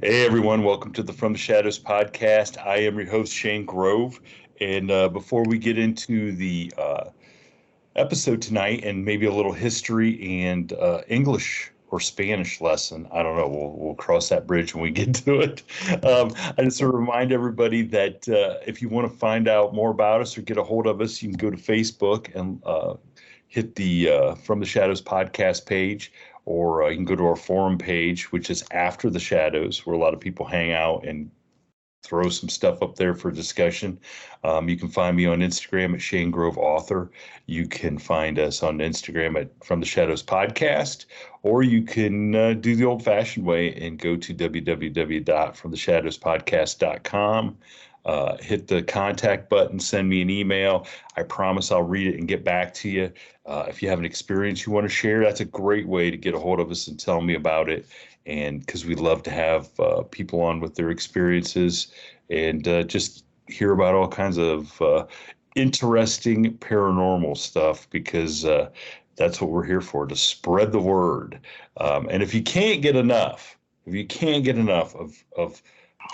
Hey everyone, welcome to the From the Shadows podcast. I am your host, Shane Grove. And before we get into the episode tonight and maybe a little history and English or Spanish lesson, I don't know, we'll cross that bridge when we get to it. I just want to remind everybody that if you want to find out more about us or get a hold of us, you can go to Facebook and hit the From the Shadows podcast page, or you can go to our forum page, which is After the Shadows, where a lot of people hang out and throw some stuff up there for discussion. You can find me on Instagram at Shane Grove Author. You can find us on Instagram at From the Shadows Podcast, or you can do the old-fashioned way and go to www.fromtheshadowspodcast.com. Hit the contact button, send me an email. I promise I'll read it and get back to you. If you have an experience you want to share, that's a great way to get a hold of us and tell me about it. And because we'd love to have people on with their experiences and just hear about all kinds of interesting paranormal stuff, because that's what we're here for, to spread the word. And if you can't get enough, of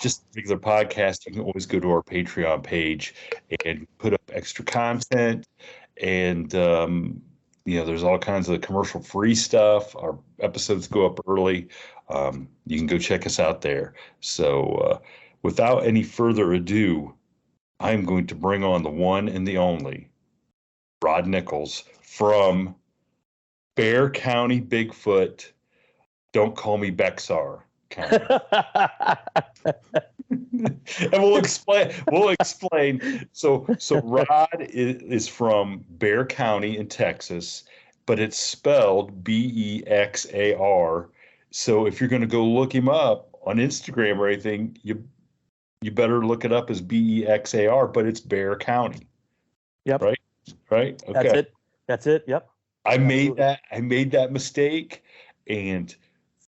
just regular podcast, you can always go to our Patreon page and put up extra content. And, there's all kinds of commercial free stuff. Our episodes go up early. You can go check us out there. So without any further ado, I'm going to bring on the one and the only Rod Nichols from Bear County Bigfoot. Don't call me Bexar County. And we'll explain. So Rod is from Bear County in Texas, but it's spelled Bexar. So if you're going to go look him up on Instagram or anything, you better look it up as Bexar, but it's Bear County. Yep. Right. Okay. That's it. Yep. I made that mistake, and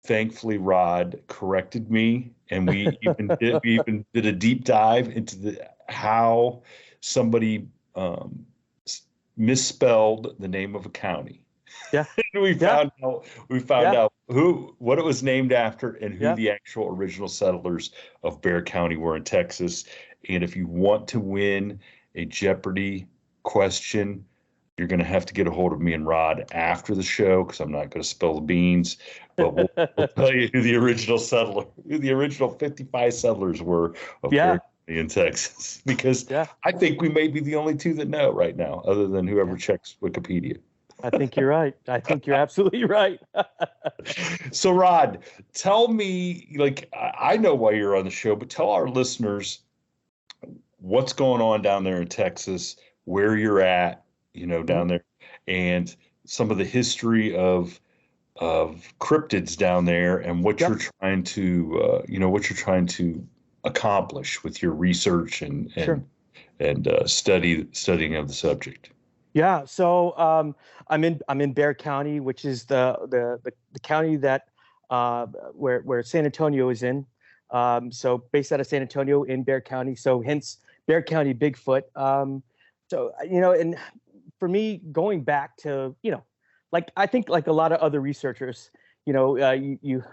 thankfully Rod corrected me, and we even did a deep dive into how somebody misspelled the name of a county. Yeah. And we found out what it was named after and who the actual original settlers of Bear County were in Texas. And if you want to win a Jeopardy question, you're going to have to get a hold of me and Rod after the show, because I'm not going to spill the beans. But we'll tell you who the original 55 settlers were of Bear County in Texas. Because I think we may be the only two that know right now, other than whoever checks Wikipedia. I think you're right. I think you're absolutely right. So, Rod, tell me, I know why you're on the show, but tell our listeners what's going on down there in Texas, where you're at, down there, and some of the history of cryptids down there, and what you're trying to accomplish with your research and studying of the subject. Yeah. So I'm in Bear County, which is the county that where San Antonio is in. So based out of San Antonio in Bear County. So hence Bear County Bigfoot. And for me, going back to, I think like a lot of other researchers, you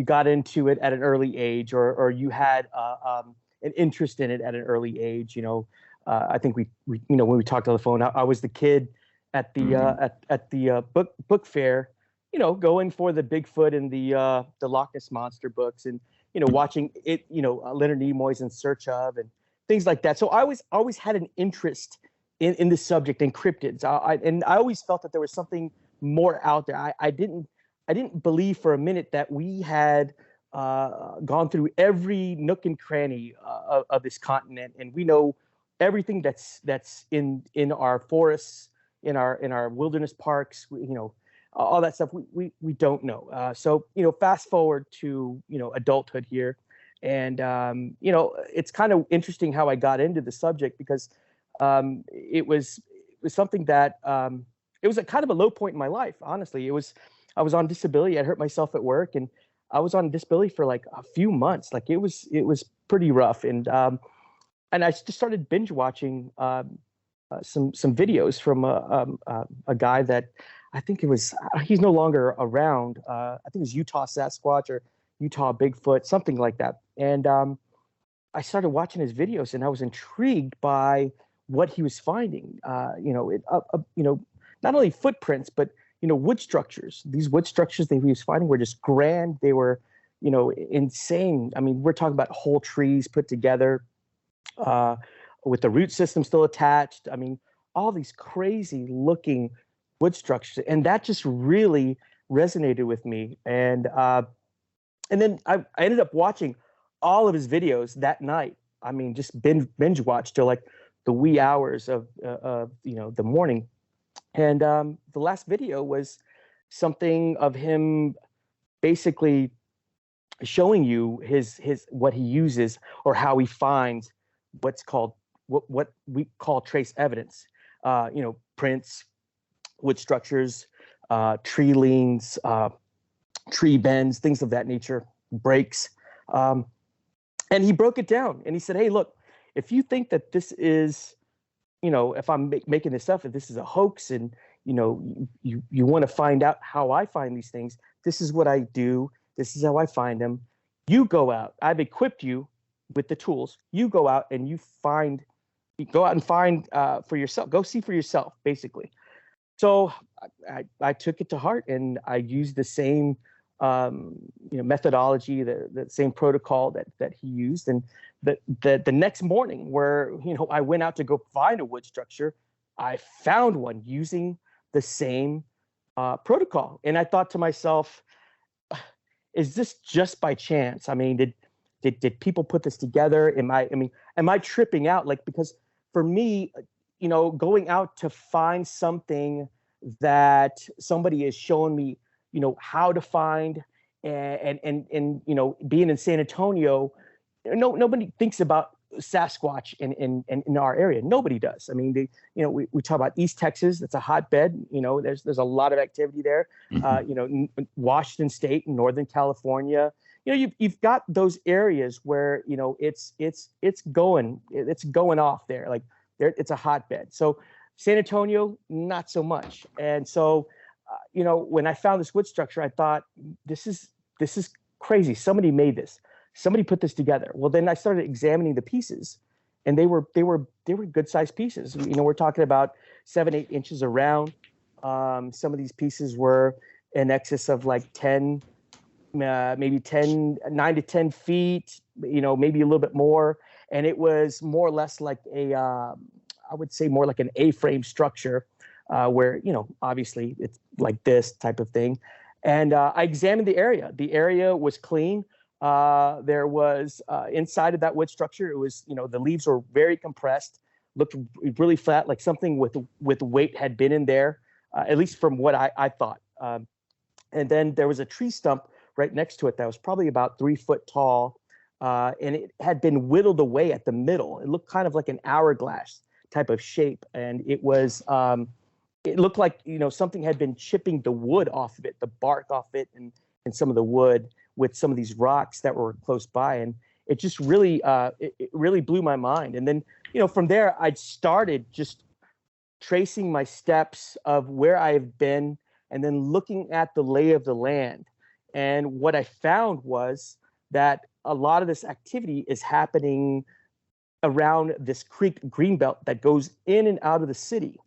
got into it at an early age, or you had an interest in it at an early age. I think we when we talked on the phone, I was the kid at the at the book fair, going for the Bigfoot and the Loch Ness Monster books, and watching it, Leonard Nimoy's In Search Of and things like that. So I always had an interest in the subject and cryptids. And I always felt that there was something more out there. I didn't believe for a minute that we had gone through every nook and cranny of this continent, and we know everything that's in our forests, in our wilderness parks, all that stuff we don't know. So fast forward to adulthood here, and it's kind of interesting how I got into the subject, because it was something that it was a kind of a low point in my life. Honestly, I was on disability. I hurt myself at work, and I was on disability for like a few months. Like it was pretty rough, and I just started binge watching some videos from a guy that I think he's no longer around. I think it was Utah Sasquatch, or Utah Bigfoot, something like that. And I started watching his videos, and I was intrigued by what he was finding. Not only footprints, but wood structures. These wood structures that he was finding were just grand. They were, insane. I mean, we're talking about whole trees put together, with the root system still attached. I mean, all these crazy looking wood structures, and that just really resonated with me. And then I ended up watching all of his videos that night. I mean, just binge watch till like the wee hours of the morning. And the last video was something of him basically showing you his what he uses, or how he finds what we call trace evidence. Prints, wood structures, tree leans, tree bends, things of that nature, breaks. And he broke it down, and he said, hey, look, if you think that this is, if I'm making this up, if this is a hoax, and, you want to find out how I find these things, this is what I do. This is how I find them. You go out. I've equipped you with the tools. You go out and find for yourself. Go see for yourself, basically. So I took it to heart, and I used the same methodology, the same protocol that he used. And the next morning, where I went out to go find a wood structure, I found one using the same protocol. And I thought to myself, is this just by chance? I mean, did people put this together? Am I tripping out? Like, because for me, going out to find something that somebody has shown me, how to find, and being in San Antonio, nobody thinks about Sasquatch in our area. Nobody does. I mean, we talk about East Texas. That's a hotbed. There's a lot of activity there. Washington State and Northern California. You've got those areas where it's going off there. Like it's a hotbed. So San Antonio, not so much. And so, when I found this wood structure, I thought, this is crazy. Somebody made this. Somebody put this together. Well, then I started examining the pieces, and they were good sized pieces. We're talking about 7-8 inches around. Some of these pieces were in excess of like 9 to 10 feet, maybe a little bit more. And it was more or less like I would say more like an A-frame structure, where, obviously it's like this type of thing. And I examined the area. The area was clean. There was inside of that wood structure, it was, the leaves were very compressed, looked really flat, like something with weight had been in there, at least from what I thought. And then there was a tree stump right next to it that was probably about 3 foot tall, and it had been whittled away at the middle. It looked kind of like an hourglass type of shape, and it was it looked like something had been chipping the wood off of it, the bark off it, and some of the wood with some of these rocks that were close by. And it just really it really blew my mind. And then from there, I started just tracing my steps of where I've been, and then looking at the lay of the land. And what I found was that a lot of this activity is happening around this creek greenbelt that goes in and out of the city.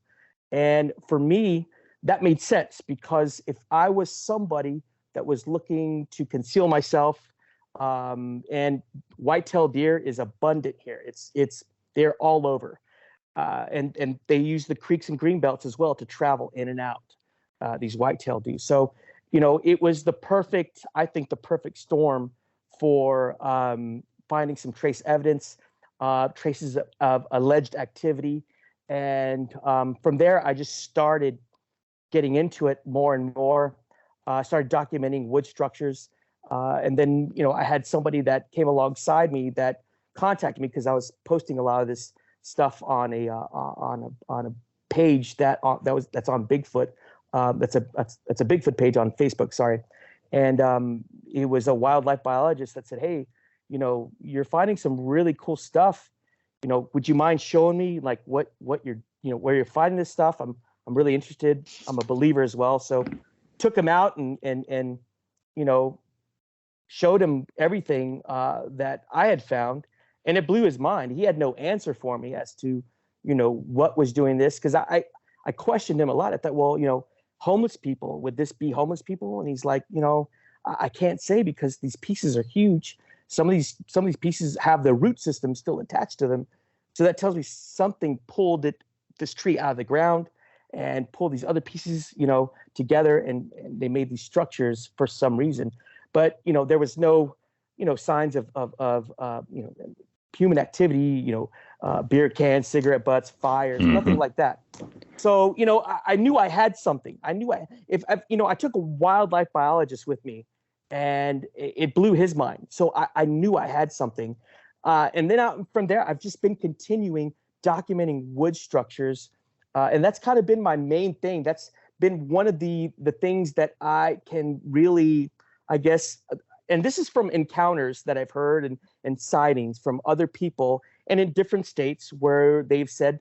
And for me, that made sense, because if I was somebody that was looking to conceal myself, and white-tailed deer is abundant here. They're all over, and they use the creeks and greenbelts as well to travel in and out. These white-tailed deer. So, it was the perfect storm for finding some trace evidence, traces of alleged activity. And from there, I just started getting into it more and more. Started documenting wood structures. And then, I had somebody that came alongside me that contacted me, because I was posting a lot of this stuff on a page that's on Bigfoot. That's a Bigfoot page on Facebook. Sorry. And it was a wildlife biologist that said, hey, you're finding some really cool stuff. Would you mind showing me like what you're, where you're finding this stuff? I'm really interested. I'm a believer as well. So took him out and showed him everything that I had found, and it blew his mind. He had no answer for me as to, what was doing this, because I questioned him a lot. I thought, well, homeless people, would this be homeless people? And he's like, I can't say, because these pieces are huge. Some of these pieces have the root system still attached to them, so that tells me something pulled this tree out of the ground and pulled these other pieces, together, and they made these structures for some reason. But there was no, signs of human activity, beer cans, cigarette butts, fires, nothing like that. So I knew I had something. I knew I took a wildlife biologist with me, and it blew his mind. So I knew I had something. And then out from there, I've just been continuing documenting wood structures. And that's kind of been my main thing. That's been one of the things that I can really, I guess, and this is from encounters that I've heard and sightings from other people and in different states where they've said,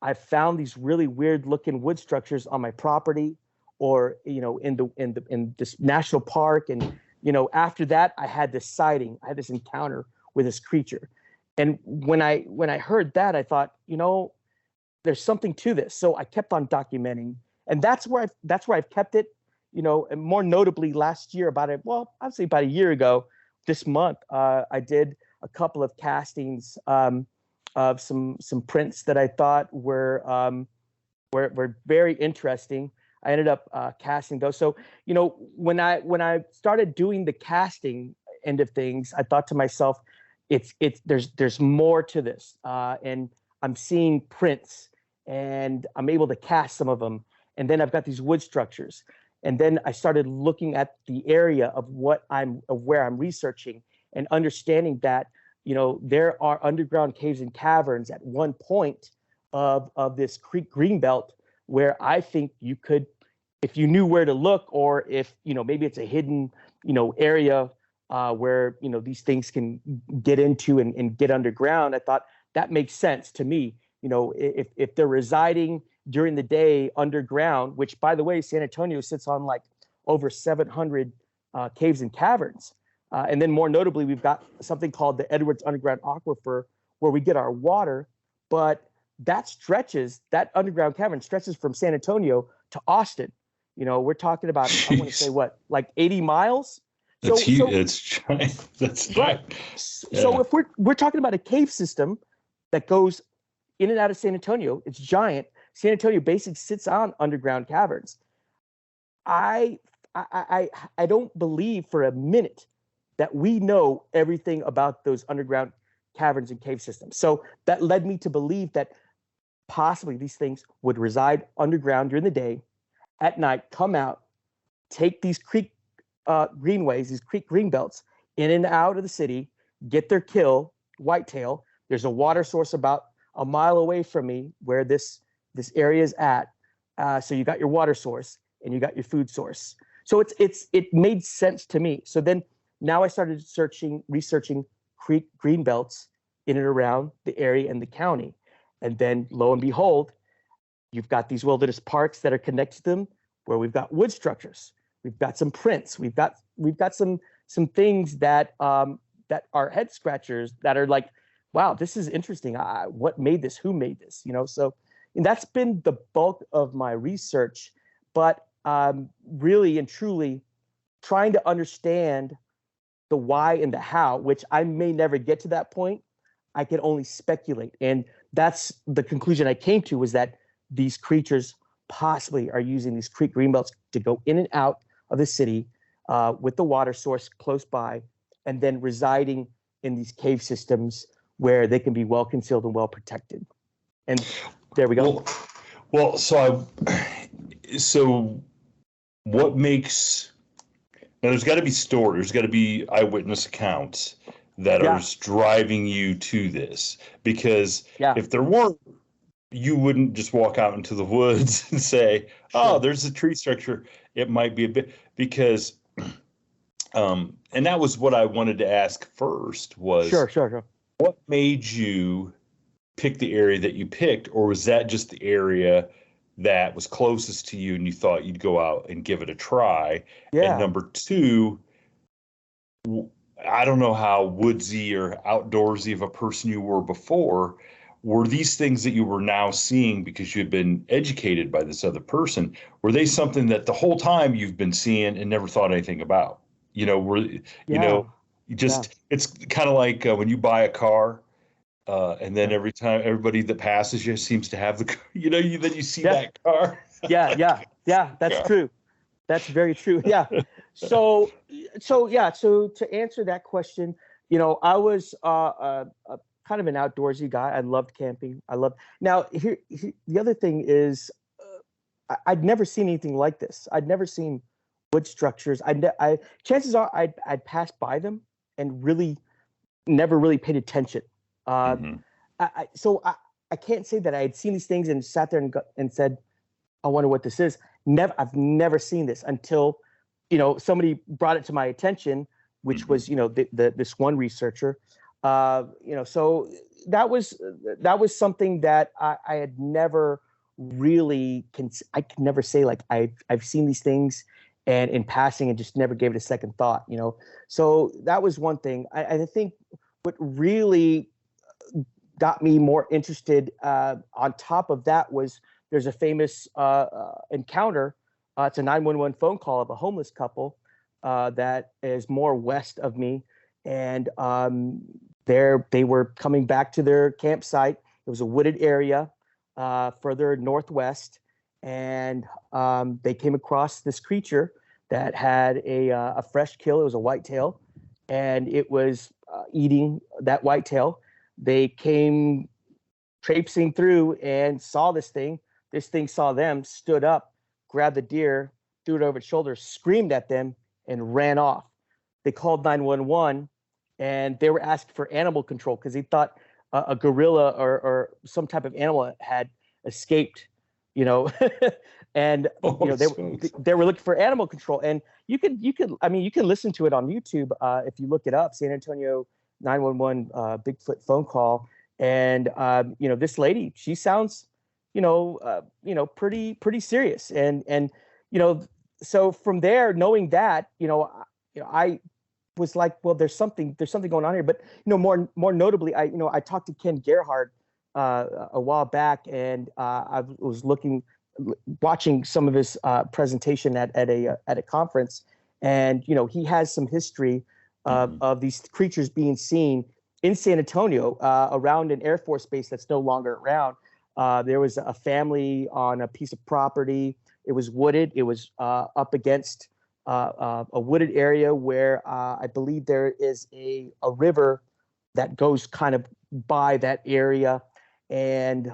I found these really weird looking wood structures on my property, or in this national park. And after that, I had this sighting. I had this encounter with this creature. And when I heard that, I thought, there's something to this. So I kept on documenting, and that's where I've kept it. And more notably, last year, I'd say about a year ago, this month, I did a couple of castings of some prints that I thought were very interesting. I ended up casting those. So when I started doing the casting end of things, I thought to myself, there's more to this, and I'm seeing prints, and I'm able to cast some of them, and then I've got these wood structures, and then I started looking at the area of where I'm researching, and understanding that there are underground caves and caverns at one point of this creek greenbelt, where I think you could, if you knew where to look, or if maybe it's a hidden area where these things can get into and get underground. I thought that makes sense to me. If they're residing during the day underground, which, by the way, San Antonio sits on like over 700 caves and caverns. And then more notably, we've got something called the Edwards Underground Aquifer, where we get our water. But that underground cavern stretches from San Antonio to Austin. We're talking about, I want to say like 80 miles? That's huge. It's giant. That's right. Yeah. So if we're talking about a cave system that goes in and out of San Antonio, it's giant. San Antonio basically sits on underground caverns. I don't believe for a minute that we know everything about those underground caverns and cave systems. So that led me to believe that possibly these things would reside underground during the day, at night, come out, take these creek greenways, these creek green belts, in and out of the city, get their kill, whitetail. There's a water source about a mile away from me where this area is at. So you got your water source and you got your food source. So it made sense to me. So then now I started researching creek green belts in and around the area and the county. And then lo and behold, you've got these wilderness parks that are connected to them, where we've got wood structures. We've got some prints. We've got some things that are head scratchers, that are like, wow, this is interesting. What made this? Who made this? So, and that's been the bulk of my research. But really and truly trying to understand the why and the how, which I may never get to that point. I can only speculate. And that's the conclusion I came to, was that these creatures possibly are using these creek greenbelts to go in and out of the city with the water source close by, and then residing in these cave systems where they can be well concealed and well protected. And there we go. Well, so what makes, now there's got to be stories, there's got to be eyewitness accounts that are driving you to this, because if there weren't, you wouldn't just walk out into the woods and say, oh, there's a tree structure. It might be a bit, because, and that was what I wanted to ask first, was sure. What made you pick the area that you picked, or was that just the area that was closest to you and you thought you'd go out and give it a try? Yeah. And number two, I don't know how woodsy or outdoorsy of a person you were before. Were these things that you were now seeing because you had been educated by this other person, were they something that the whole time you've been seeing and never thought anything about? Were, Yeah, you yeah, just, it's kind of like when you buy a car, and then yeah, every time everybody that passes you seems to have the, then you see yeah, that car. yeah, yeah, yeah. That's Yeah. true. That's very true. Yeah. So, yeah. So to answer that question, I was kind of an outdoorsy guy. I loved camping. I loved. Now, the other thing is, I'd never seen anything like this. I'd never seen wood structures. Chances are I'd passed by them and really never really paid attention. Uh, Hmm. so I can't say that I had seen these things and sat there and said, I wonder what this is. I've never seen this until, somebody brought it to my attention, which Hmm. was, this one researcher. So that was something that I had never really I could never say like I've seen these things and in passing and just never gave it a second thought. So that was one thing. I think what really got me more interested on top of that was there's a famous encounter. It's a 911 phone call of a homeless couple that is more west of me. And they were coming back to their campsite. It was a wooded area further northwest. And they came across this creature that had a fresh kill. It was a whitetail. And it was eating that whitetail. They came traipsing through and saw this thing. This thing saw them, stood up, grabbed the deer, threw it over its shoulder, screamed at them, and ran off. They called 911 and they were asked for animal control because they thought a gorilla or some type of animal had escaped, you know, and Oh, they smokes. they were looking for animal control. And you can listen to it on YouTube if you look it up, San Antonio 911 Bigfoot phone call. And this lady, she sounds, pretty serious. And you know, so from there, knowing that, I was like, well, there's something going on here. But more notably, I talked to Ken Gerhard a while back, and I was watching some of his presentation at a conference, and he has some history Hmm. of these creatures being seen in San Antonio around an Air Force base that's no longer around. There was a family on a piece of property. It was wooded. It was up against a wooded area where I believe there is a river that goes kind of by that area. And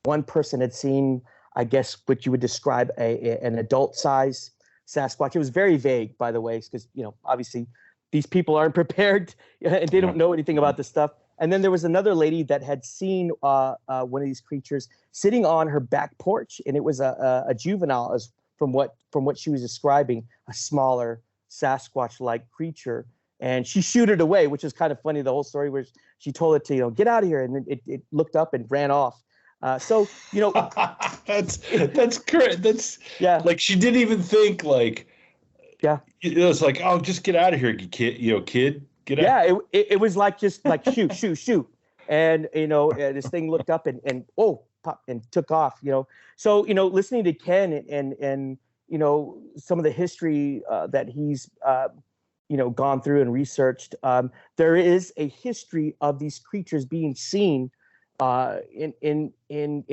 one person had seen, I guess, what you would describe an adult size Sasquatch. It was very vague, by the way, because obviously these people aren't prepared and they Yeah. don't know anything about this stuff. And then there was another lady that had seen one of these creatures sitting on her back porch, and it was a juvenile, as from what she was describing, a smaller Sasquatch-like creature. And she shooed it away, which is kind of funny. The whole story where she told it to get out of here, and then it looked up and ran off. So That's great. That's yeah, like she didn't even think like yeah, it's like, oh, just get out of here, you kid, kid, get out. yeah. It was like just like shoot, shoot, shoot, and this thing looked up and oh, pop and took off. So listening to Ken and some of the history that he's gone through and researched. There is a history of these creatures being seen in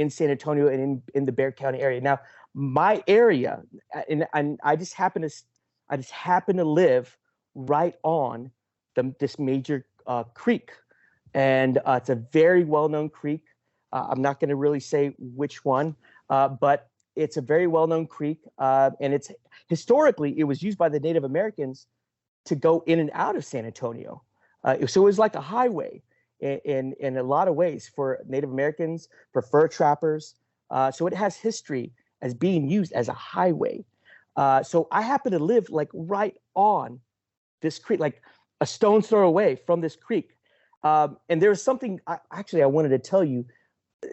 San Antonio and in the Bexar County area. Now, my area, and I just happen to live right on this major creek, and it's a very well-known creek. I'm not going to really say which one, but it's a very well-known creek, and it's historically it was used by the Native Americans to go in and out of San Antonio. So it was like a highway in a lot of ways for Native Americans, for fur trappers. So it has history as being used as a highway. So I happen to live like right on this creek, like a stone's throw away from this creek. And there was something I wanted to tell you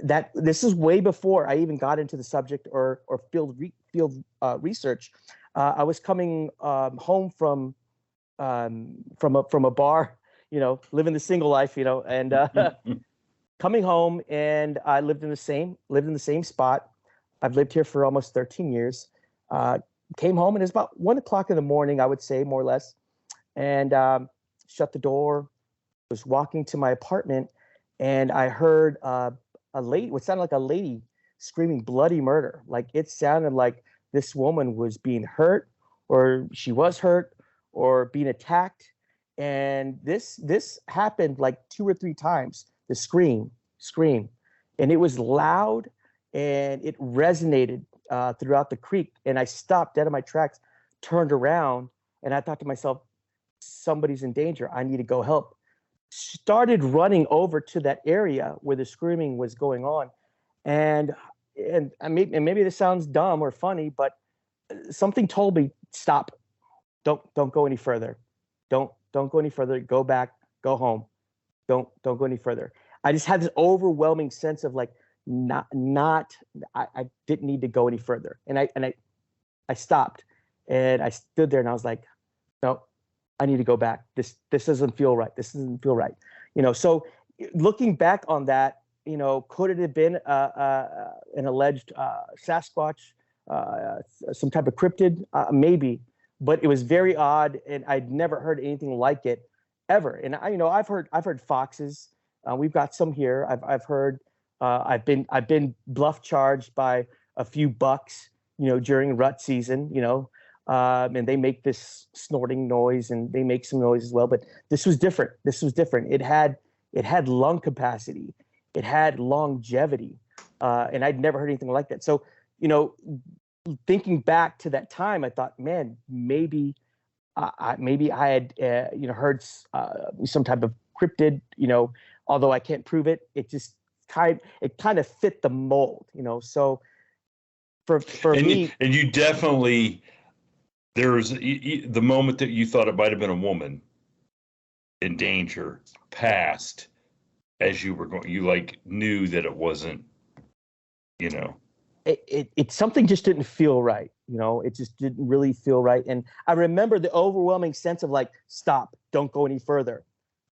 that this is way before I even got into the subject or field research. I was coming home from from a bar, living the single life, and coming home, and I lived in the same spot. I've lived here for almost 13 years. Uh, Came home, and it's about 1 o'clock in the morning, I would say, more or less, and shut the door. Was walking to my apartment, and I heard a lady, what sounded like a lady, screaming bloody murder. Like it sounded like this woman was being hurt, or she was hurt, or being attacked. And this happened like 2 or 3 times. The scream, and it was loud, and it resonated throughout the creek. And I stopped dead in my tracks, turned around, and I thought to myself, somebody's in danger. I need to go help. Started running over to that area where the screaming was going on, and maybe this sounds dumb or funny, but something told me, stop, don't go any further, don't go any further, go back, go home, don't go any further. I just had this overwhelming sense of like, not I didn't need to go any further, and I stopped, and I stood there, and I was like, no, I need to go back. This doesn't feel right. This doesn't feel right. So looking back on that, could it have been an alleged Sasquatch, some type of cryptid? Maybe, but it was very odd, and I'd never heard anything like it ever. And I've heard foxes. We've got some here. I've heard. I've been bluff charged by a few bucks, during rut season, and they make this snorting noise, and they make some noise as well. But this was different. It had lung capacity. It had longevity, and I'd never heard anything like that. So, thinking back to that time, I thought, man, maybe I had heard some type of cryptid. Although I can't prove it, it kind of fit the mold. So for me, and you definitely. There was the moment that you thought it might have been a woman in danger passed as you were going. You like knew that it wasn't, It something just didn't feel right. It just didn't really feel right. And I remember the overwhelming sense of like, stop, don't go any further.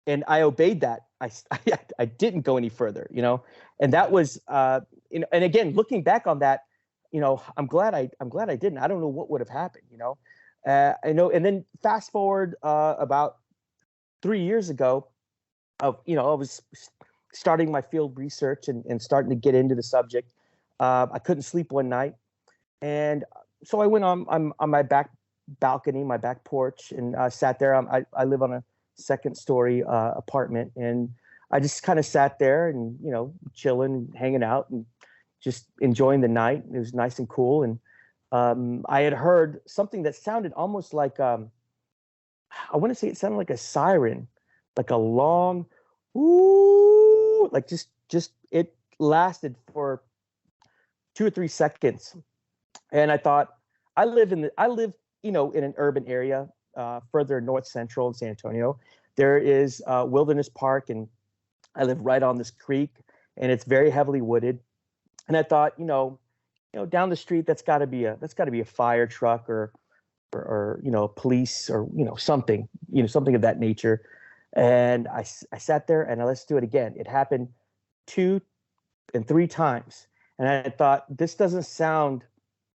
And I obeyed that. I didn't go any further. And that was and again, looking back on that, I'm glad I didn't. I don't know what would have happened. I know. And then fast forward about 3 years ago, I was starting my field research and starting to get into the subject. I couldn't sleep one night, and so I went on my back balcony, my back porch, and sat there. I live on a second story apartment, and I just kind of sat there and chilling, hanging out, and just enjoying the night. It was nice and cool, and I had heard something that sounded almost like I want to say it sounded like a siren, like a long woo, like just it lasted for 2 or 3 seconds. And I thought, I live in an urban area further north central in San Antonio. There is Wilderness Park, and I live right on this creek, and it's very heavily wooded. And I thought, down the street, that's got to be a fire truck or police or something, something of that nature. And I sat there and let's do it again. It happened 2 and 3 times, and I thought, this doesn't sound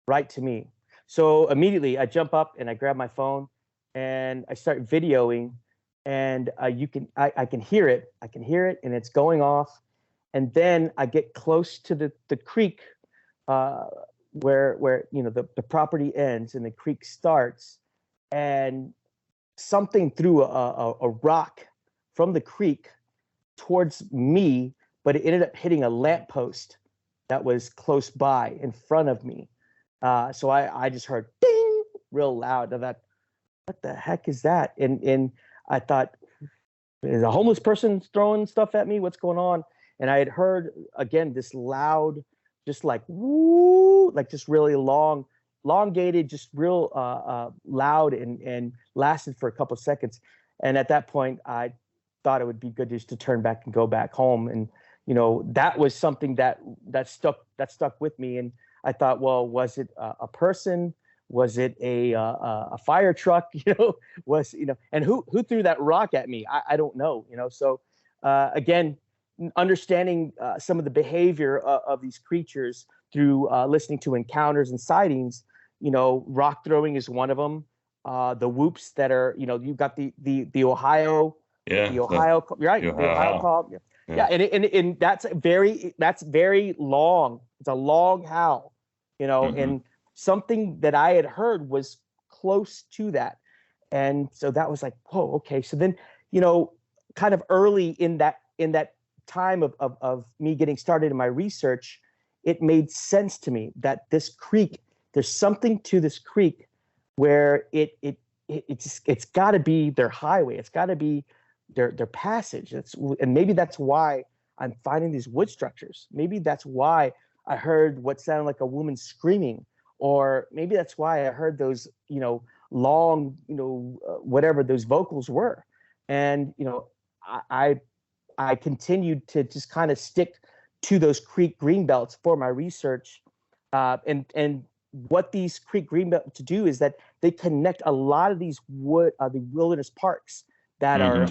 right to me. So immediately I jump up and I grab my phone and I start videoing, and I can hear it. I can hear it, and it's going off. And then I get close to the creek where the property ends and the creek starts, and something threw a rock from the creek towards me, but it ended up hitting a lamppost that was close by in front of me. So I just heard ding real loud. I thought, what the heck is that? And I thought, is a homeless person throwing stuff at me? What's going on? And I had heard again this loud, just like woo, like just really elongated, just real loud, and lasted for a couple of seconds. And at that point, I thought it would be good just to turn back and go back home. And that was something that stuck with me. And I thought, well, was it a person? Was it a fire truck? And who threw that rock at me? I don't know. So again, understanding some of the behavior of these creatures through listening to encounters and sightings. Rock throwing is one of them. The whoops that are, you've got the Ohio, Yeah. right? The The Ohio Ohio. call. Yeah. Yeah. And that's very long. It's a long howl, and something that I had heard was close to that. And so that was like, whoa, okay. So then, kind of early in that time of me getting started in my research, it made sense to me that this creek, there's something to this creek where it's got to be their highway. It's got to be their passage. And maybe that's why I'm finding these wood structures. Maybe that's why I heard what sounded like a woman screaming, or maybe that's why I heard those, long, whatever those vocals were. And, I continued to just kind of stick to those creek green belts for my research. And what these creek green belts do is that they connect a lot of these the wilderness parks that are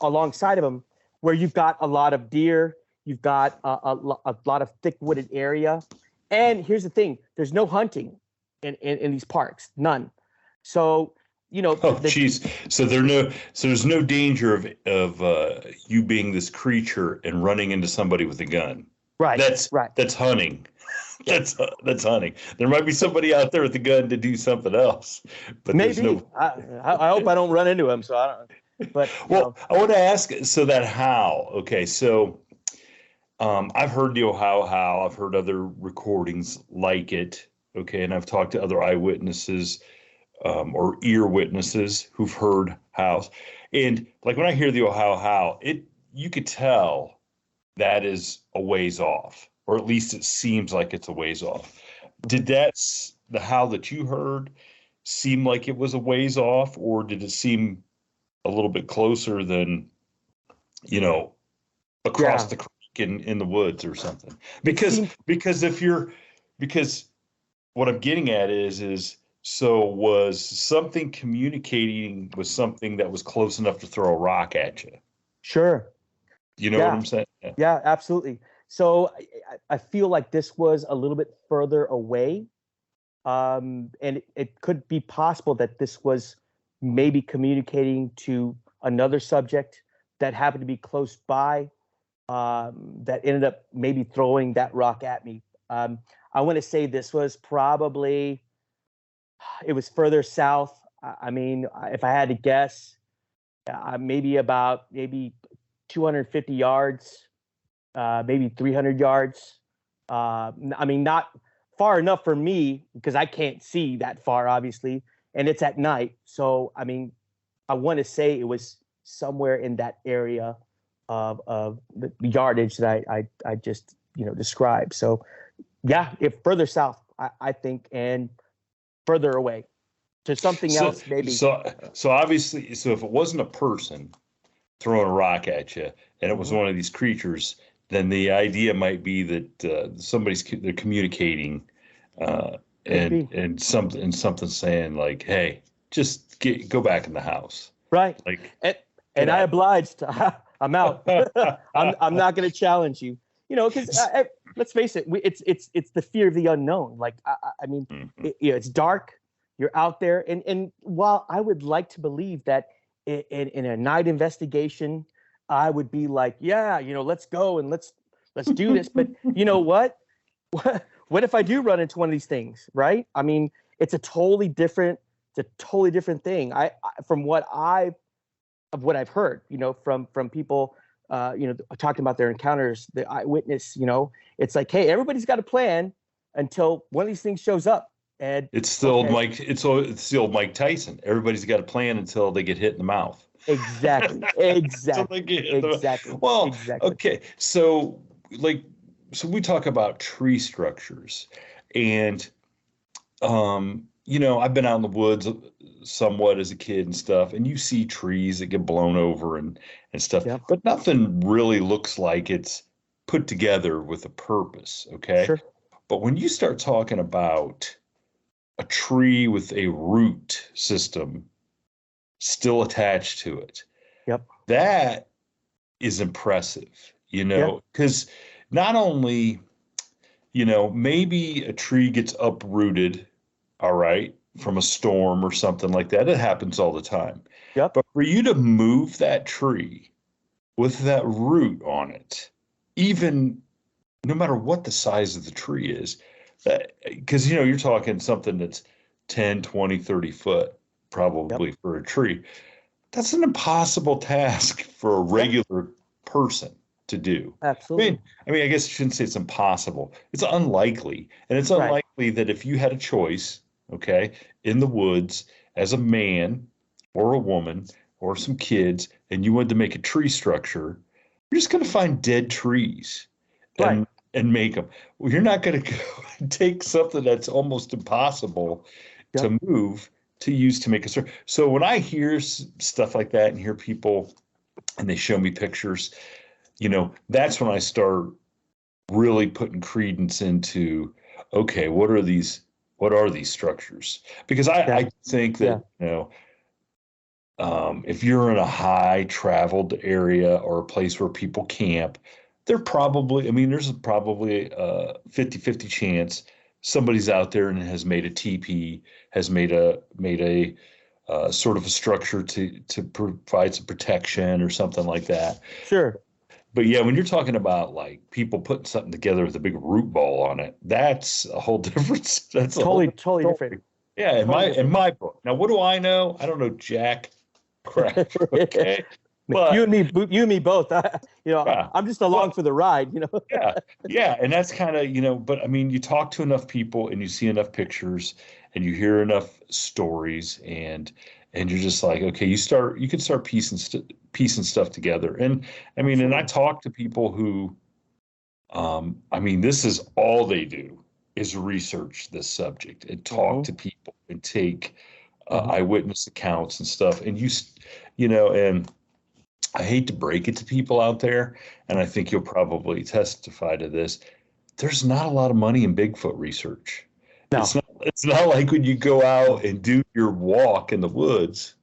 alongside of them, where you've got a lot of deer, you've got a lot of thick wooded area. And here's the thing, there's no hunting in these parks, none. So, geez. So there's no danger of you being this creature and running into somebody with a gun. Right. That's hunting. That's hunting. There might be somebody out there with a gun to do something else, but maybe. there's no. I hope I don't run into him. So I don't. But I want to ask. So that howl. Okay. So I've heard the Ohio howl. I've heard other recordings like it. Okay, and I've talked to other eyewitnesses or ear witnesses who've heard howls. And like when I hear the Ohio howl, you could tell that is a ways off, or at least it seems like it's a ways off. Did the howl that you heard seem like it was a ways off, or did it seem a little bit closer than, across the creek in the woods or something? Because what I'm getting at is so was something communicating with something that was close enough to throw a rock at you? Sure. You know what I'm saying? Yeah, absolutely. So I feel like this was a little bit further away. And it could be possible that this was maybe communicating to another subject that happened to be close by, that ended up maybe throwing that rock at me. I want to say this was probably, it was further south. I mean, if I had to guess, maybe 250 yards, maybe 300 yards. I mean, not far enough for me because I can't see that far, obviously, and it's at night. So, I mean, I want to say it was somewhere in that area of the yardage that I just described. So, yeah, if further south, I think, and further away to something else, maybe. So obviously, so if it wasn't a person throwing a rock at you and it was one of these creatures, then the idea might be that they're communicating, and something saying like, "Hey, just go back in the house." Right. Like, and I obliged. I'm out. I'm not going to challenge you. Because let's face it, it's the fear of the unknown. Like, I mean, it's dark. You're out there, and while I would like to believe that in a night investigation, I would be like, yeah, let's go and let's do this. But you know what? What if I do run into one of these things, right? I mean, it's a totally different thing. From what I've heard, from people, talking about their encounters, the eyewitness, it's like, hey, everybody's got a plan until one of these things shows up. And it's the old Mike Tyson. Everybody's got a plan until they get hit in the mouth. Exactly. Well, exactly. Okay. So we talk about tree structures, and I've been out in the woods somewhat as a kid and stuff, and you see trees that get blown over and stuff, but nothing really looks like it's put together with a purpose. Okay. Sure. But when you start talking about a tree with a root system still attached to it. Yep. That is impressive, Yeah. because not only, maybe a tree gets uprooted, all right, from a storm or something like that. It happens all the time. Yep. But for you to move that tree with that root on it, even no matter what the size of the tree is, because, you're talking something that's 10, 20, 30 foot Yep. probably for a tree. That's an impossible task for a Yeah. regular person to do. I Absolutely. mean, I guess I shouldn't say it's impossible. It's unlikely. And it's Right. unlikely that if you had a choice, okay, in the woods as a man or a woman or some kids, and you wanted to make a tree structure, you're just going to find dead trees Right. and make them. Well, you're not going to go and take something that's almost impossible Yep. to move to use to make a structure. So when I hear stuff like that and hear people and they show me pictures, that's when I start really putting credence into, okay, what are these structures? Because Yeah. I think Yeah. that, if you're in a high traveled area or a place where people camp, there's probably a 50-50 chance somebody's out there and has made a teepee, has made a sort of a structure to provide some protection or something like that. Sure. But yeah, when you're talking about like people putting something together with a big root ball on it, that's a whole different. That's a whole Totally. different Totally story. different. Yeah, Totally in different. my book. Now, what do I know? I don't know jack crap. Okay, You and but me, you and me both. yeah, I'm just along but for the ride. yeah, yeah, and that's kind of But I mean, you talk to enough people and you see enough pictures and you hear enough stories and you're just like, okay, you can start piecing stuff together. And I mean, and I Absolutely. talk to people who I mean, this is all they do is research this subject and talk Hmm. to people and take Hmm. eyewitness accounts and stuff. And and I hate to break it to people out there, and I think you'll probably testify to this. There's not a lot of money in Bigfoot research. No. It's not like when you go out No. and do your walk in the woods.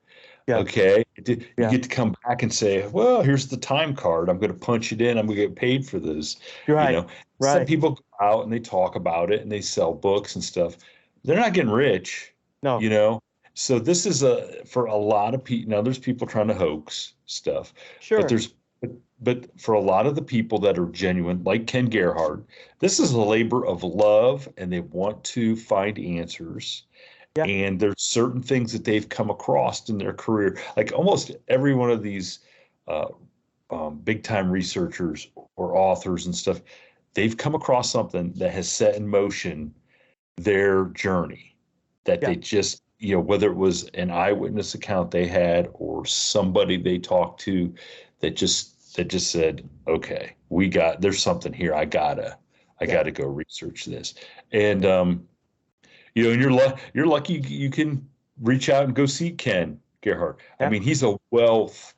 Yeah. Okay. You Yeah. get to come back and say, well, here's the time card. I'm going to punch it in. I'm going to get paid for this. You're You right. know, some Right. people go out and they talk about it and they sell books and stuff. They're not getting rich, No. you know? So this is for a lot of people. Now there's people trying to hoax stuff, but Sure. but for a lot of the people that are genuine, like Ken Gerhard, this is a labor of love and they want to find answers Yeah. and there's certain things that they've come across in their career. Like almost every one of these uh, big time researchers or authors and stuff, they've come across something that has set in motion their journey that Yeah. they just, whether it was an eyewitness account they had or somebody they talked to that just said, okay, there's something here. I Yeah. gotta go research this. And and you're lucky you can reach out and go see Ken Gerhard. I Yeah. mean, he's a wealth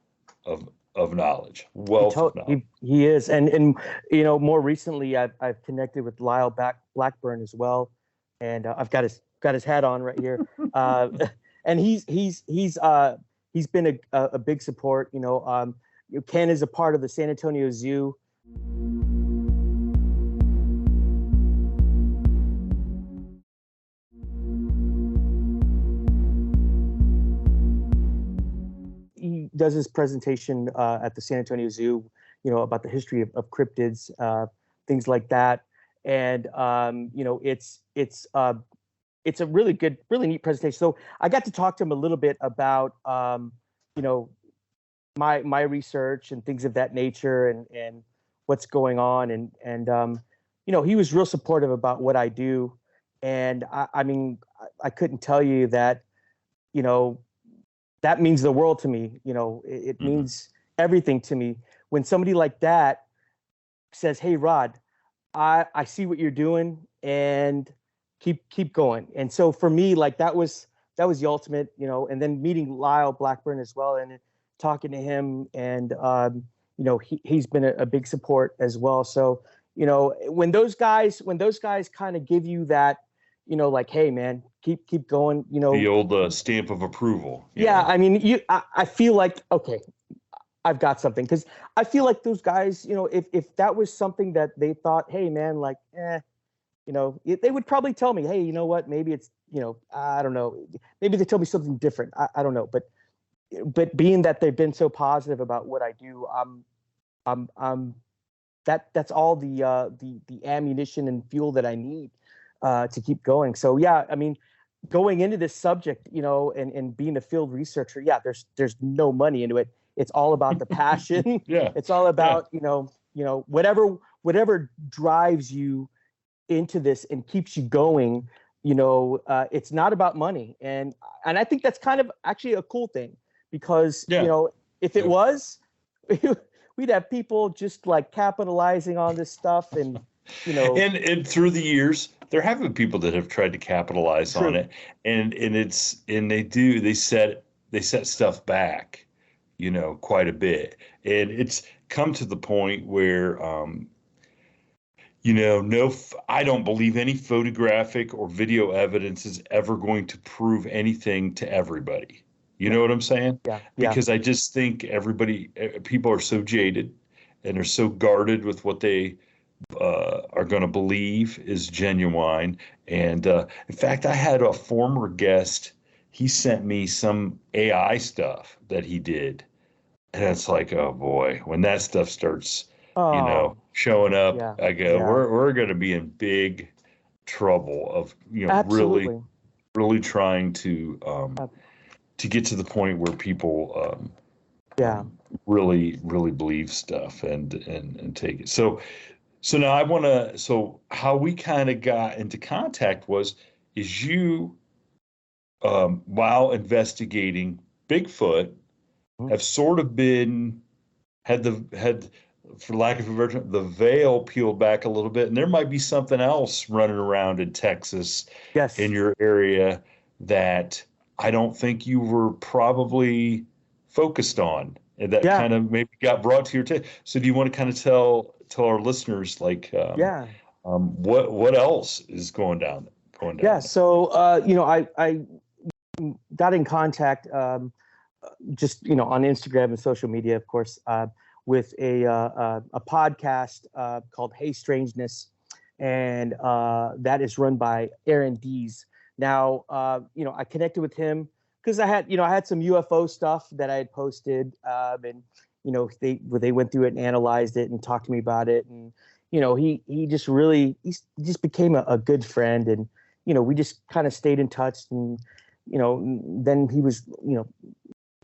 of knowledge, wealth of knowledge. He is, and more recently I've connected with Lyle Blackburn as well, and I've got his hat on right here, and he's been a big support. Ken is a part of the San Antonio Zoo. He does his presentation at the San Antonio Zoo, about the history of cryptids, things like that. And it's a really good, really neat presentation. So I got to talk to him a little bit about you know my research and things of that nature, and what's going on, and he was real supportive about what I do, and I mean I couldn't tell you that you know that means the world to me. It Mhm. means everything to me when somebody like that says, "Hey, Rod, I see what you're doing, and keep going." And so for me, like that was the ultimate, And then meeting Lyle Blackburn as well, and talking to him, and he's been a big support as well. So when those guys kind of give you that, like, "Hey, man." keep going, The old stamp of approval. Yeah, I mean, I feel like, okay, I've got something, because I feel like those guys, if that was something that they thought, hey man, like, they would probably tell me, hey, you know what, maybe it's, I don't know, maybe they tell me something different. I don't know, but being that they've been so positive about what I do, I'm that's all the ammunition and fuel that I need to keep going. So yeah, I mean, going into this subject, and being a field researcher, yeah, there's no money into it. It's all about the passion. Yeah. It's all about, whatever drives you into this and keeps you going. It's not about money. And I think that's kind of actually a cool thing, because, if it was, we'd have people just like capitalizing on this stuff, and and through the years there have been people that have tried to capitalize on it, and they set stuff back, quite a bit, and it's come to the point where I don't believe any photographic or video evidence is ever going to prove anything to everybody. You know what I'm saying? Yeah. Because I just think people are so jaded, and they're so guarded with what they are going to believe is genuine. And in fact, I had a former guest, he sent me some AI stuff that he did. And it's like, oh boy, when that stuff starts, showing up, yeah, I go, yeah. we're going to be in big trouble of, Absolutely. really, really trying to get to the point where people really, really believe stuff and take it. So now so how we kind of got into contact is you, while investigating Bigfoot, have sort of had, for lack of a better term, the veil peeled back a little bit, and there might be something else running around in Texas, Yes. in your area, that I don't think you were probably focused on, and that kind of maybe got brought to your attention. So do you want to kind of tell our listeners, like, what else is going down Yeah. there? So, I got in contact, just, on Instagram and social media, of course, with a podcast called Hey Strangeness, and that is run by Aaron Dees. Now, I connected with him because I had some UFO stuff that I had posted, and they went through it and analyzed it and talked to me about it, and he just became a good friend, and we just kind of stayed in touch, and then he was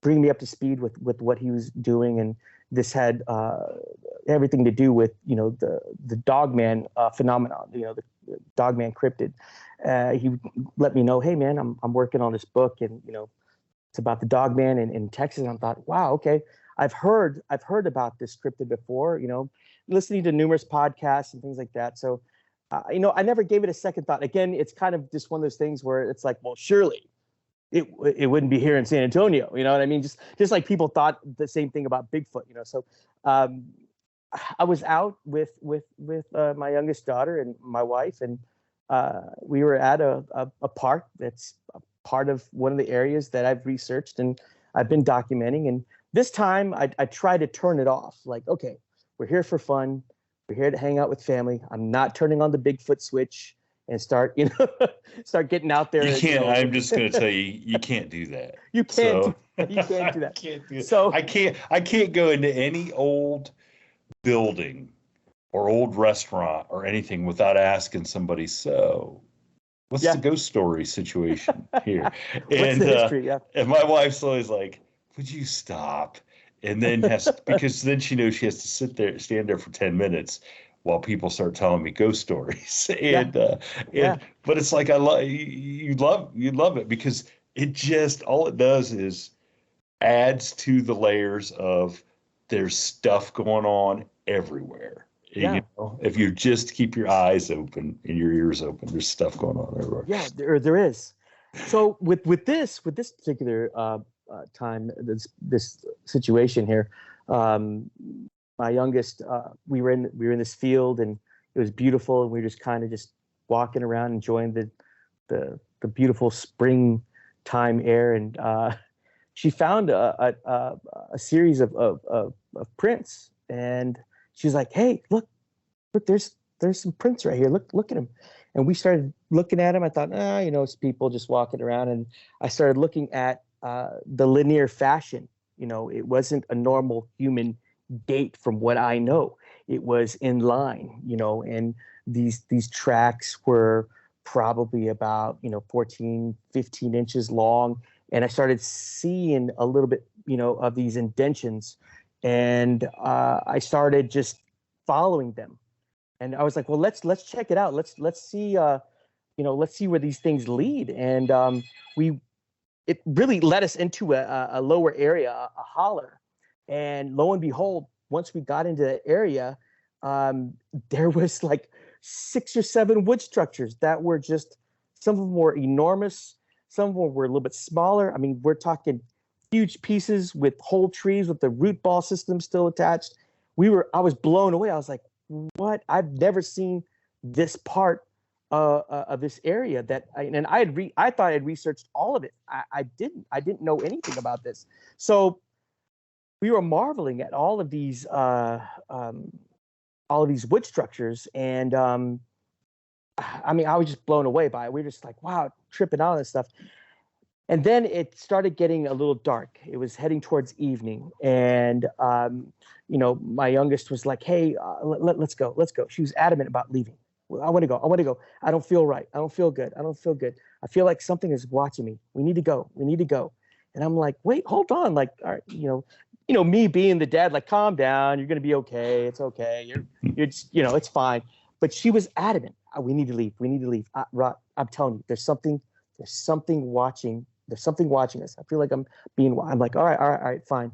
bringing me up to speed with what he was doing, and this had everything to do with the Dogman phenomenon, the Dogman cryptid. He let me know, hey man, I'm working on this book, and it's about the Dogman in Texas. And I thought, wow, okay, I've heard about this cryptid before, listening to numerous podcasts and things like that. So I never gave it a second thought. Again, it's kind of just one of those things where it's like, well, surely it wouldn't be here in San Antonio. You know what I mean? Just like people thought the same thing about Bigfoot, So I was out with my youngest daughter and my wife, and we were at a park that's a part of one of the areas that I've researched and I've been documenting. And this time I try to turn it off. Like, okay, we're here for fun. We're here to hang out with family. I'm not turning on the Bigfoot switch and start getting out there. You can't. I'm just going to tell you, you can't do that. You can't. You can't do that. I can't do it. So I can't go into any old building or old restaurant or anything without asking somebody, so what's the ghost story situation here? What's the history? And my wife's always like, would you stop? And then because then she knows she has to stand there for 10 minutes while people start telling me ghost stories. But it's like, you love it, because it just, all it does is adds to the layers of, there's stuff going on everywhere. Yeah. If you just keep your eyes open and your ears open, there's stuff going on everywhere. Yeah, there is. So with this particular time, this situation here, my youngest, we were in this field, and it was beautiful, and we were just kind of just walking around enjoying the the beautiful springtime air, and she found a series of prints, and she's like, "Hey, look, there's some prints right here. Look at them." And we started looking at them. I thought, it's people just walking around, and I started looking at the linear fashion. It wasn't a normal human gait from what I know. It was in line, and these tracks were probably about 14, 15 inches long, and I started seeing a little bit of these indentions, and I started just following them, and I was like, well, let's check it out. Let's see let's see where these things lead. And it really led us into a lower area, a holler, and lo and behold, once we got into that area, there was like 6 or 7 wood structures that were just, some of them were enormous, some of them were a little bit smaller. I mean, we're talking huge pieces with whole trees with the root ball system still attached. I was blown away. I was like, what? I've never seen this part of this area I thought I'd researched all of it. I didn't know anything about this. So we were marveling at all of these wood structures, and I mean, I was just blown away by it. We were just like, wow, tripping out on this stuff. And then it started getting a little dark. It was heading towards evening, and my youngest was like, "Hey, let's go. She was adamant about leaving. I want to go. I don't feel right. I don't feel good. I feel like something is watching me. We need to go. And I'm like, wait, hold on. Like, all right, me being the dad, like, calm down. You're gonna be okay. It's okay. You're just, it's fine. But she was adamant. We need to leave. I'm telling you, there's something watching. There's something watching us. I feel like I'm like, all right, fine.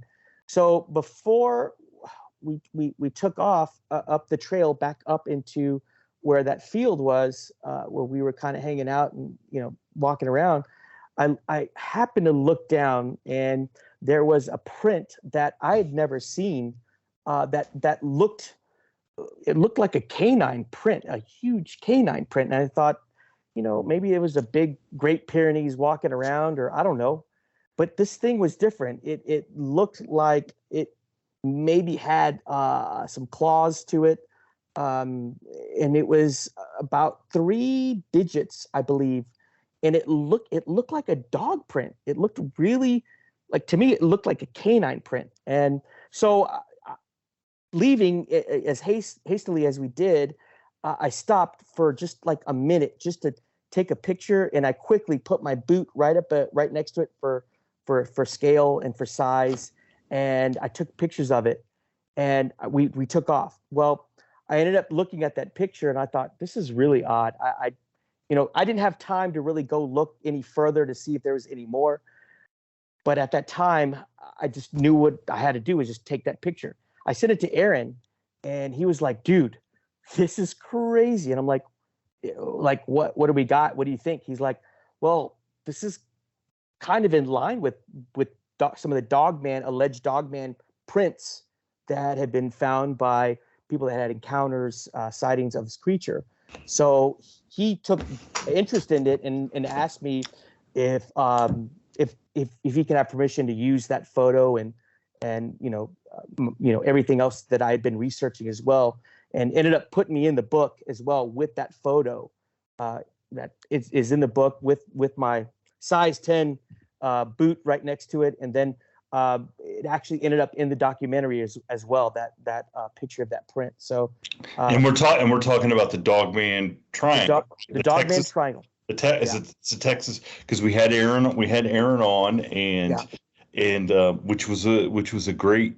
So before we took off up the trail back up into where that field was, where we were kind of hanging out and walking around, I happened to look down, and there was a print that I had never seen. That looked like a canine print, a huge canine print, and I thought, maybe it was a big Great Pyrenees walking around, or I don't know. But this thing was different. It looked like it maybe had some claws to it. And it was about 3 digits, I believe. And it looked like a dog print. It looked really, like, to me, it looked like a canine print. And so leaving as hastily as we did, I stopped for just like a minute just to take a picture, and I quickly put my boot right next to it for scale and for size, and I took pictures of it, and we took off. Well, I ended up looking at that picture, and I thought, this is really odd. I didn't have time to really go look any further to see if there was any more, but at that time, I just knew what I had to do was just take that picture. I sent it to Aaron, and he was like, "Dude, this is crazy." And I'm like, what do we got? What do you think? He's like, well, this is kind of in line with some of the alleged Dogman prints that had been found by people that had encounters, sightings of this creature. So he took interest in it and asked me if he could have permission to use that photo and everything else that I had been researching as well, and ended up putting me in the book as well with that photo that is in the book with my size 10 boot right next to it. And then it actually ended up in the documentary as well, that picture of that print. So and we're talking about the Dogman Triangle, the Dogman Triangle. It's a Texas, because we had Aaron on, and which was a great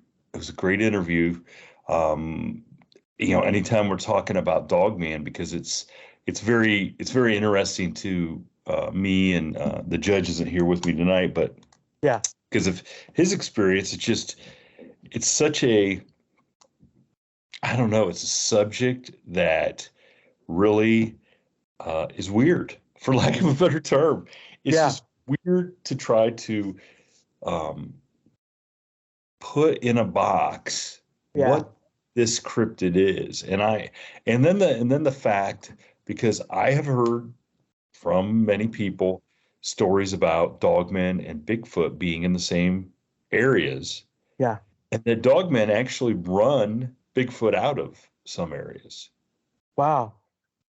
interview. Anytime we're talking about Dogman, because it's very interesting to me, and the judge isn't here with me tonight, but yeah, because of his experience, it's such a, I don't know, it's a subject that really is weird, for lack of a better term. It's just weird to try to put in a box what this cryptid is, and then the fact, because I have heard from many people stories about Dogman and Bigfoot being in the same areas, Yeah. and that Dogmen actually run Bigfoot out of some areas. Wow.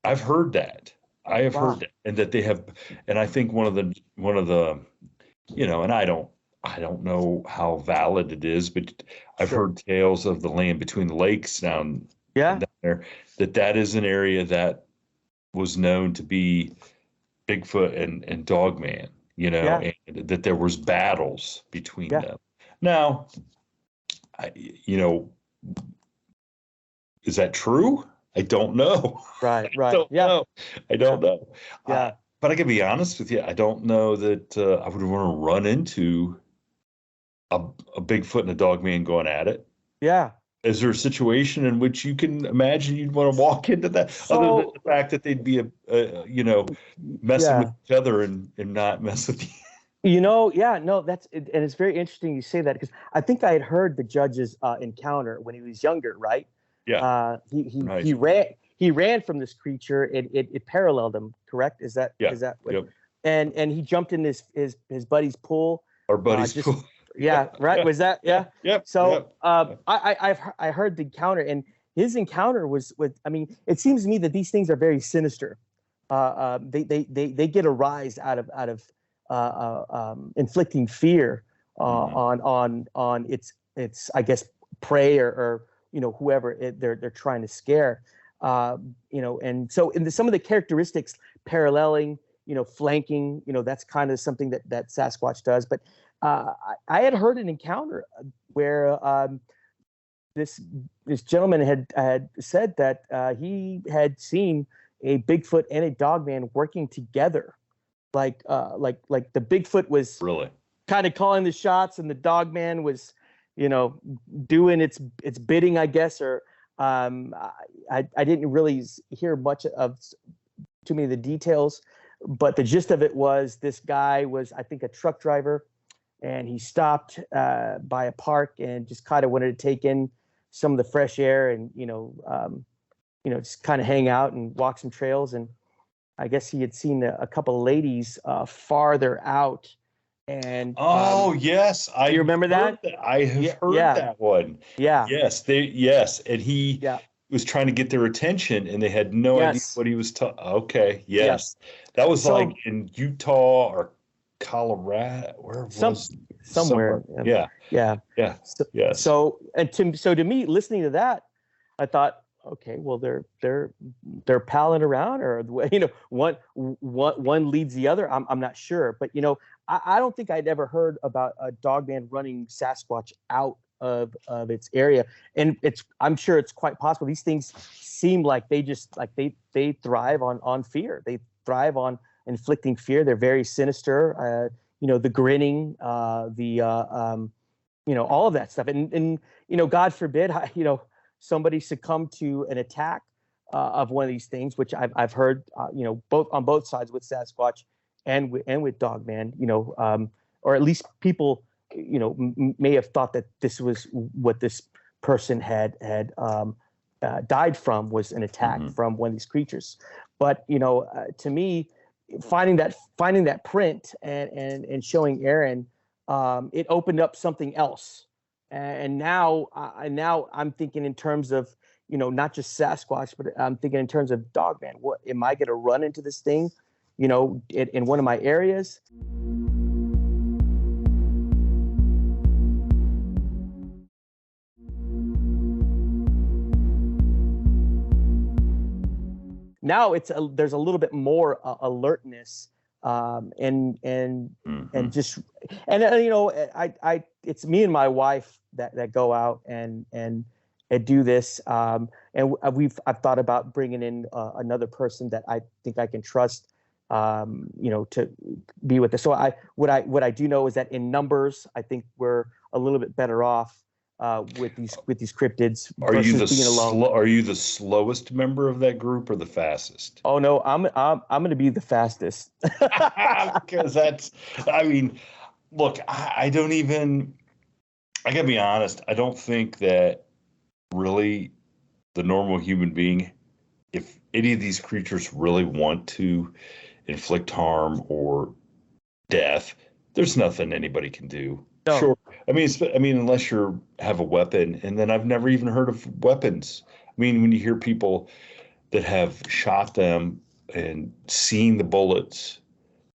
I've heard that. I have Wow. heard that, and that they have, and I think one of the, and I don't know how valid it is, but I've Sure. heard tales of the land between the lakes down Yeah. there, that is an area that was known to be Bigfoot and Dogman, Yeah. and that there was battles between Yeah. them. Now, I, you know, is that true? I don't know. Right. I Right. don't Yeah. know. I don't know. Yeah. But I can be honest with you. I don't know that I would want to run into a Bigfoot and a Dogman going at it. Yeah. Is there a situation in which you can imagine you'd want to walk into that, other than So, the fact that they'd be messing with yeah. each other and not mess with you? Yeah, no, and it's very interesting you say that because I think I had heard the judge's encounter when he was younger, right? Yeah. He Nice. ran from this creature. It paralleled him, correct? Is that Yeah. what? Yep. And he jumped in his buddy's pool. Our buddies. Just yeah, right. Yeah. Was that yeah? Yep. So Yep. I heard the encounter, and his encounter was with. I mean, it seems to me that these things are very sinister. They get a rise out of inflicting fear on its I guess prey or whoever they're trying to scare. And so some of the characteristics paralleling, flanking, that's kind of something that Sasquatch does. But I had heard an encounter where this gentleman had said that he had seen a Bigfoot and a Dogman working together, like the Bigfoot was Really kind of calling the shots, and the Dogman was, doing its bidding, I guess. Or I didn't really hear much of too many of the details, but the gist of it was this guy was, I think, a truck driver, and he stopped by a park and just kind of wanted to take in some of the fresh air and just kind of hang out and walk some trails. And I guess he had seen a couple of ladies farther out. And yes, do you remember that? I have heard that one. Yeah. Yes, and he was trying to get their attention, and they had no idea what he was talking. Okay, yes, that was like in Utah or Colorado. Where was somewhere? Yeah. So, yes. So to me, listening to that, I thought, okay, well, they're palling around, or one leads the other. I'm not sure, but I don't think I'd ever heard about a Dogman running Sasquatch out of its area, and I'm sure it's quite possible. These things seem like they thrive on fear. They thrive on inflicting fear. They're very sinister. The grinning, all of that stuff, and God forbid, somebody succumb to an attack of one of these things, which I've heard, both on both sides with Sasquatch and with Dogman, or at least people, may have thought that this was what this person had died from, was an attack from one of these creatures. But to me, finding that print and showing Aaron, it opened up something else. And now I'm thinking in terms of, not just Sasquatch, but I'm thinking in terms of Dogman. What am I going to run into this thing, in one of my areas? Now there's a little bit more alertness, and just it's me and my wife that go out and do this, and I've thought about bringing in another person that I think I can trust, to be with us. So what I do know is that in numbers, I think we're a little bit better off with these cryptids versus being alone. Are you the slowest member of that group or the fastest? Oh no, I'm going to be the fastest. Because look, I don't even. I gotta be honest. I don't think that really the normal human being, if any of these creatures really want to inflict harm or death, there's nothing anybody can do. No. Sure. I mean, unless you have a weapon, and then I've never even heard of weapons. I mean, when you hear people that have shot them and seen the bullets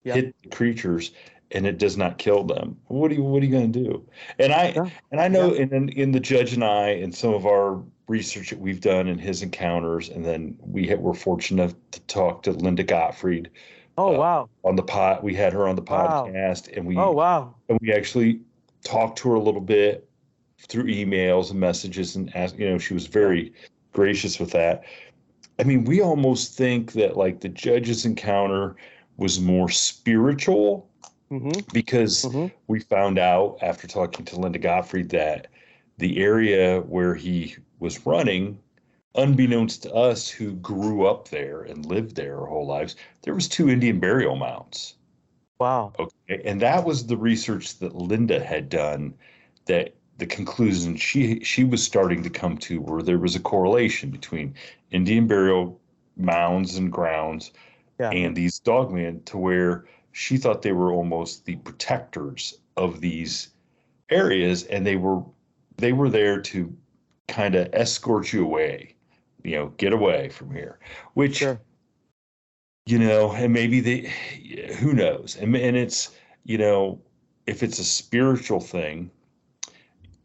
Yeah. hit the creatures and it does not kill them, what are you going to do? Yeah. And I know in the judge and I and some of our research that we've done and his encounters, and then we're fortunate to talk to Linda Gottfried. Oh, wow. On the pod, we had her on the Wow. podcast, and Oh, wow. we actually talked to her a little bit through emails and messages, and asked, she was very gracious with that. I mean, we almost think that like the judge's encounter was more spiritual, because we found out after talking to Linda Gottfried that the area where he was running, unbeknownst to us who grew up there and lived there our whole lives, there was 2 Indian burial mounds. Wow. Okay. And that was the research that Linda had done, that the conclusion she was starting to come to, where there was a correlation between Indian burial mounds and grounds and these dogmen, to where she thought they were almost the protectors of these areas, and they were there to kind of escort you away, get away from here, which and maybe who knows, and it's, if it's a spiritual thing,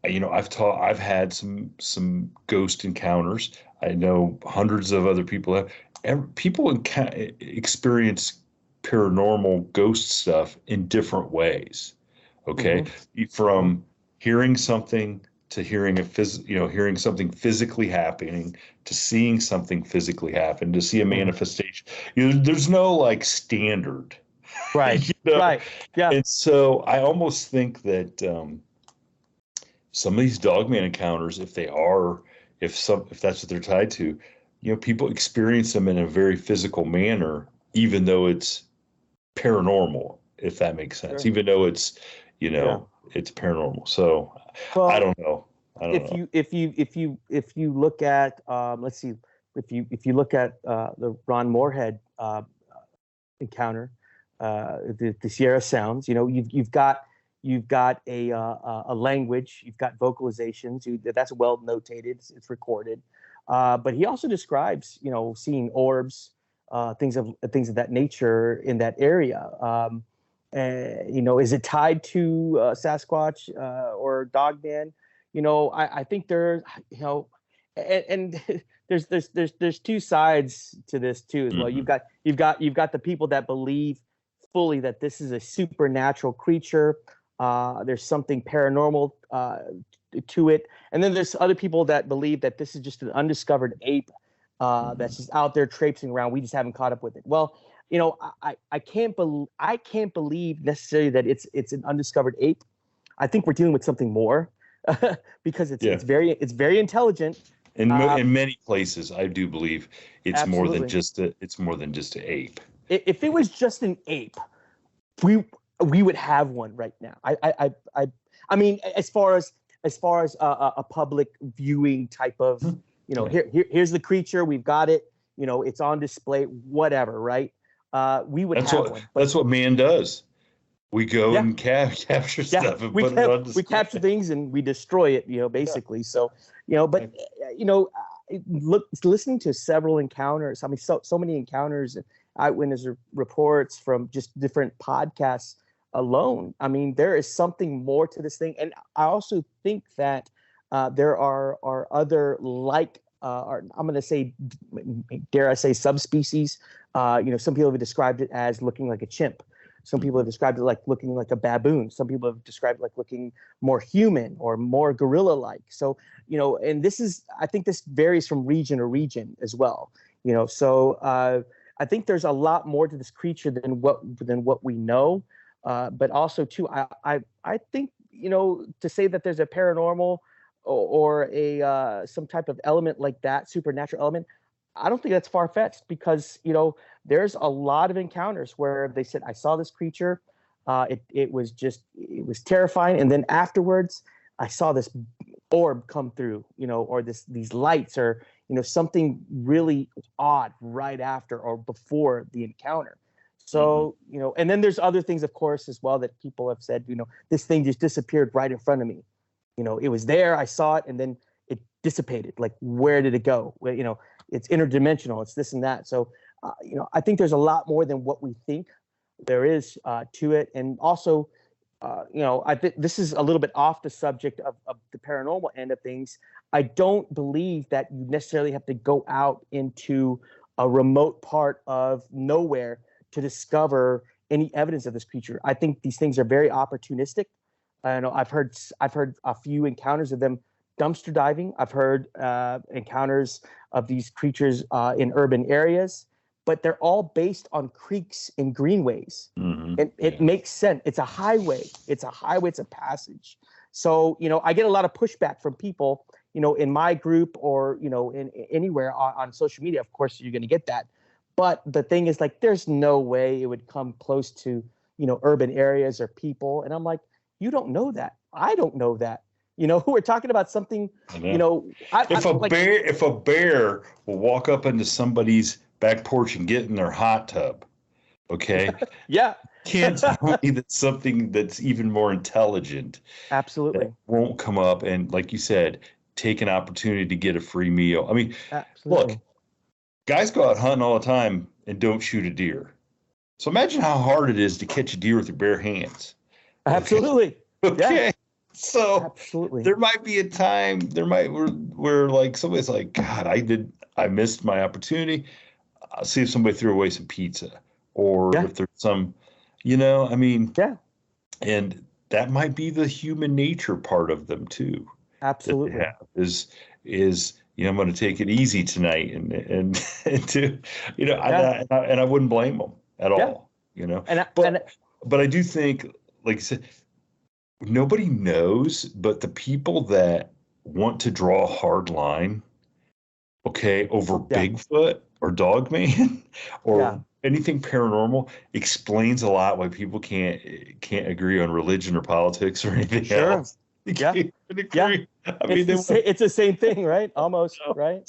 I've had some ghost encounters. I know hundreds of other people have. People experience paranormal ghost stuff in different ways. Okay, from hearing something to hearing hearing something physically happening, to seeing something physically happen, to see a manifestation. There's no like standard. Right. Right. Yeah. And so I almost think that some of these dogman encounters, if that's what they're tied to, people experience them in a very physical manner, even though it's paranormal, if that makes sense, even though it's, it's paranormal. So well, I don't know. If you look at, let's see, if you look at the Ron Moorhead encounter, the Sierra Sounds, you've got a language, you've got vocalizations, that's well notated, it's recorded, but he also describes, seeing orbs, things of that nature in that area. Is it tied to Sasquatch or Dogman? I think there's, and there's 2 sides to this too as well. You've got the people that believe fully that this is a supernatural creature. There's something paranormal to it, and then there's other people that believe that this is just an undiscovered ape that's just out there traipsing around. We just haven't caught up with it. Well, I can't believe necessarily that it's an undiscovered ape. I think we're dealing with something more, because it's very intelligent. In many places, I do believe it's more than just an ape. If it was just an ape, we would have one right now. I mean, as far as a public viewing type of, here's the creature, we've got it, it's on display, whatever, right? We would have one. That's what man does. We go and capture stuff and put it on display. We capture things and we destroy it, basically. So, but listening to several encounters, I mean, so many encounters, eyewitness reports from just different podcasts alone. I mean, there is something more to this thing, and I also think that there are other or I'm going to say, dare I say, subspecies. Some people have described it as looking like a chimp. Some people have described it like looking like a baboon. Some people have described it like looking more human or more gorilla-like. So, and I think this varies from region to region as well. So I think there's a lot more to this creature than what we know. But also too, I think, to say that there's a paranormal or a some type of element like that, supernatural element, I don't think that's far-fetched, because there's a lot of encounters where they said, I saw this creature, it was terrifying, and then afterwards I saw this orb come through, or these lights, or something really odd right after or before the encounter. So, and then there's other things, of course, as well, that people have said, this thing just disappeared right in front of me. It was there, I saw it, and then it dissipated. Like, where did it go? Well, it's interdimensional, it's this and that. So, I think there's a lot more than what we think there is to it. And also, I think this is a little bit off the subject of the paranormal end of things. I don't believe that you necessarily have to go out into a remote part of nowhere to discover any evidence of this creature. I think these things are very opportunistic. I know I've heard a few encounters of them dumpster diving. I've heard encounters of these creatures in urban areas, but they're all based on creeks and greenways. It makes sense. It's a highway. It's a passage. So, I get a lot of pushback from people, in my group or, in anywhere on social media. Of course, you're going to get that. But the thing is, like, there's no way it would come close to, urban areas or people. And I'm like, you don't know that. I don't know that. We're talking about something, if a bear will walk up into somebody's back porch and get in their hot tub, okay? Yeah. Can't tell me that something that's even more intelligent absolutely won't come up and, like you said, take an opportunity to get a free meal. I mean, absolutely. Look, guys go out hunting all the time and don't shoot a deer. So imagine how hard it is to catch a deer with your bare hands. Absolutely. Okay. Yeah. So absolutely. there might be a time where like somebody's like, God, I missed my opportunity. I'll see if somebody threw away some pizza, or if there's some, I mean, and that might be the human nature part of them too. Absolutely. Is I'm going to take it easy tonight, and to, and I wouldn't blame them at all, but I do think, like I said, nobody knows, but the people that want to draw a hard line, over Bigfoot or Dogman or anything paranormal, explains a lot why people can't agree on religion or politics or anything else. Yeah. I mean, it's the same thing, right? Almost, right?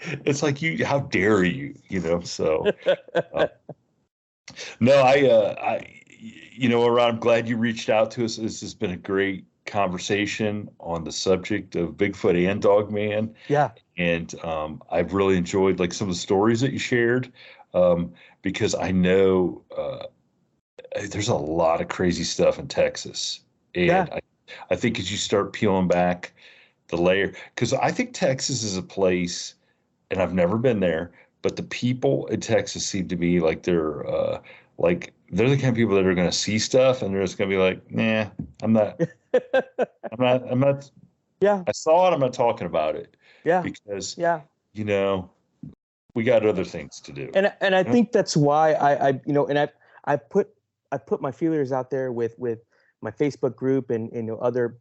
It's like how dare you, so no, Ron, I'm glad you reached out to us. This has been a great conversation on the subject of Bigfoot and Dogman. Yeah. And I've really enjoyed, like, some of the stories that you shared, because I know there's a lot of crazy stuff in Texas. And I think as you start peeling back the layer, because I think Texas is a place, and I've never been there, but the people in Texas seem to be like they're the kind of people that are going to see stuff and they're just going to be like, nah, I'm not. Yeah. I saw it. I'm not talking about it. Yeah. Because we got other things to do. And I think that's why I put my feelers out there with my Facebook group and other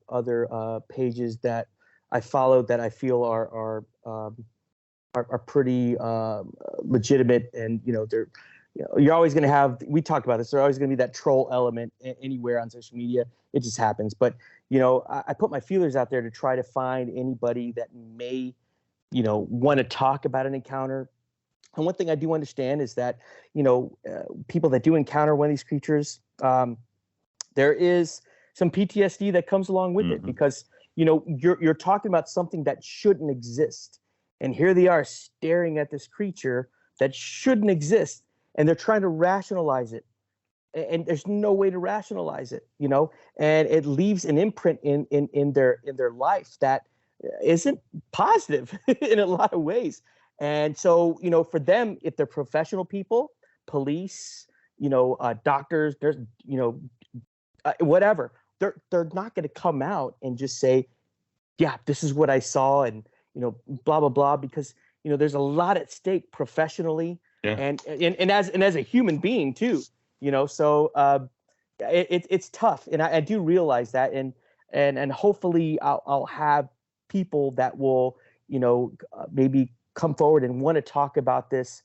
pages that I follow that I feel are pretty legitimate, and they're you're always going to have, we talked about this, there's always going to be that troll element anywhere on social media. It just happens. But I put my feelers out there to try to find anybody that may want to talk about an encounter. And one thing I do understand is that people that do encounter one of these creatures, there is some PTSD that comes along with it, because you're talking about something that shouldn't exist, and here they are staring at this creature that shouldn't exist, and they're trying to rationalize it, and there's no way to rationalize it, and it leaves an imprint in their life that isn't positive in a lot of ways. And so for them, if they're professional people, police, doctors, there's whatever, they're not going to come out and just say, yeah, this is what I saw, and blah blah blah, because there's a lot at stake professionally, and as a human being too, so it's tough, and I do realize that, and hopefully I'll have people that will maybe come forward and want to talk about this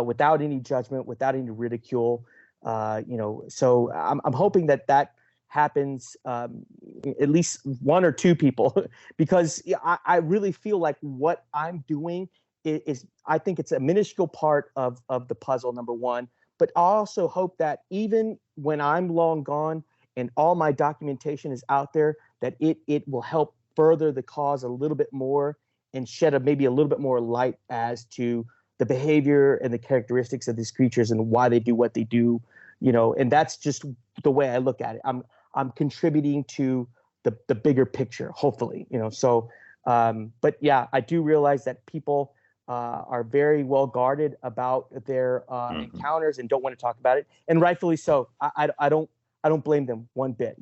without any judgment, without any ridicule, so I'm hoping that happens, at least one or two people, because I really feel like what I'm doing is I think it's a minuscule part of the puzzle, number one, but I also hope that even when I'm long gone and all my documentation is out there, that it will help further the cause a little bit more and shed maybe a little bit more light as to the behavior and the characteristics of these creatures and why they do what they do, and that's just the way I look at it. I'm contributing to the bigger picture, hopefully, so but yeah, I do realize that people are very well guarded about their encounters and don't want to talk about it, and rightfully so. I don't blame them one bit,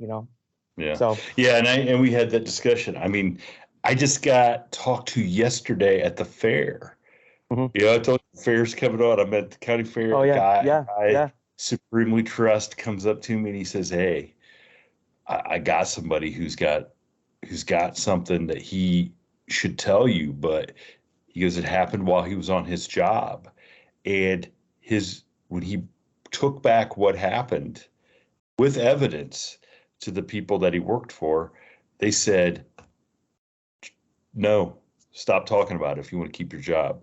Yeah. So yeah, and we had that discussion. I mean, I just got talked to yesterday at the fair. I told you the fair's coming on. I'm at the county fair. Oh A yeah, guy yeah, I supremely trust comes up to me and he says, "Hey, I got somebody who's got something that he should tell you, but he goes, it happened while he was on his job, and when he took back what happened with evidence to the people that he worked for, they said, no, stop talking about it if you want to keep your job."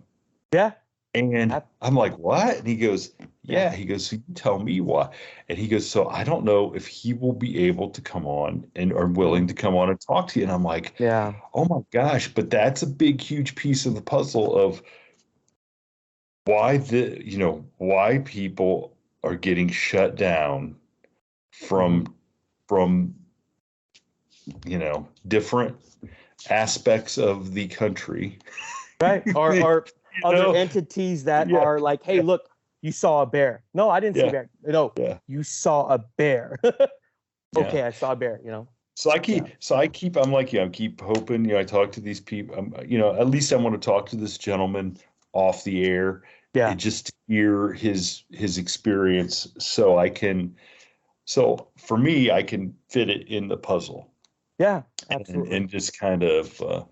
Yeah. And I'm like, what? And he goes, yeah. He goes, so you tell me why. And he goes, so I don't know if he will be able to come on and are willing to come on and talk to you. And I'm like, yeah, oh my gosh, but that's a big, huge piece of the puzzle of why why people are getting shut down from different aspects of the country. right. Or other entities that are like, hey, look, you saw a bear. No, I didn't see a bear. No, you saw a bear. Okay, I saw a bear, So I keep, I'm like you, I keep hoping, I talk to these people, at least I want to talk to this gentleman off the air, just to hear his experience so for me, I can fit it in the puzzle. Yeah, absolutely. And just kind of,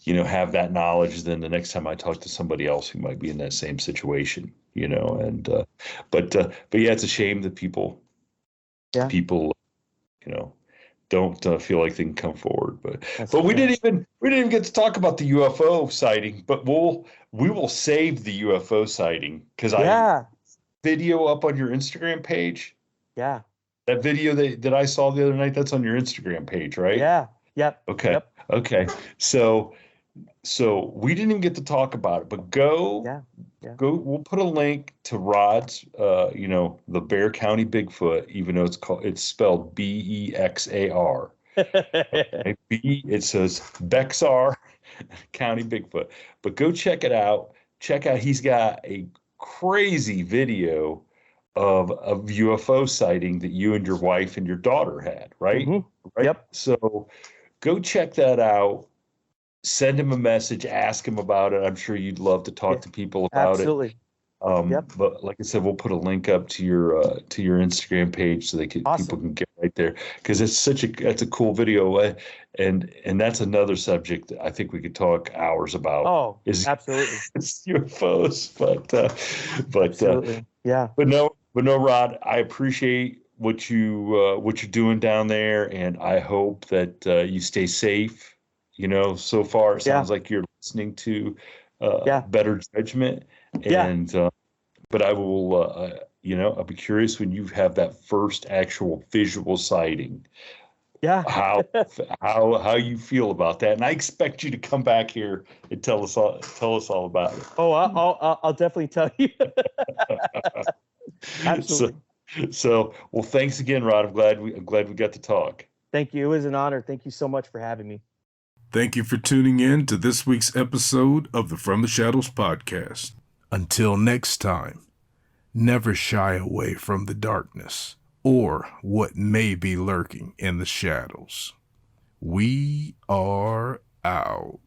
have that knowledge. Then the next time I talk to somebody else who might be in that same situation, but yeah, it's a shame that people, don't feel like they can come forward. But we didn't even get to talk about the UFO sighting. But we will save the UFO sighting because I video up on your Instagram page. Yeah. That video that I saw the other night, that's on your Instagram page, right? Yeah. Yep. Okay. Yep. Okay. So we didn't even get to talk about it, but go. We'll put a link to Rod's, the Bear County Bigfoot, even though it's spelled Bexar. Okay? It says Bexar County Bigfoot, but go check it out. Check out, he's got a crazy video of a UFO sighting that you and your wife and your daughter had, right? Right. Yep. So go check that out. Send him a message, ask him about it. I'm sure you'd love to talk to people about it. But like I said, we'll put a link up to your Instagram page so people can get right there, because that's a cool video, and that's another subject that I think we could talk hours about. Oh, absolutely. It's UFOs, but no, Rod, I appreciate what you're doing down there, and I hope that you stay safe. So far it sounds like you're listening to better judgment, and but I will, I'll be curious when you have that first actual visual sighting. Yeah. How you feel about that, and I expect you to come back here and tell us all about it. Oh, I'll definitely tell you. Absolutely. So, well, thanks again, Rod. I'm glad we got to talk. Thank you. It was an honor. Thank you so much for having me. Thank you for tuning in to this week's episode of the From the Shadows podcast. Until next time, never shy away from the darkness or what may be lurking in the shadows. We are out.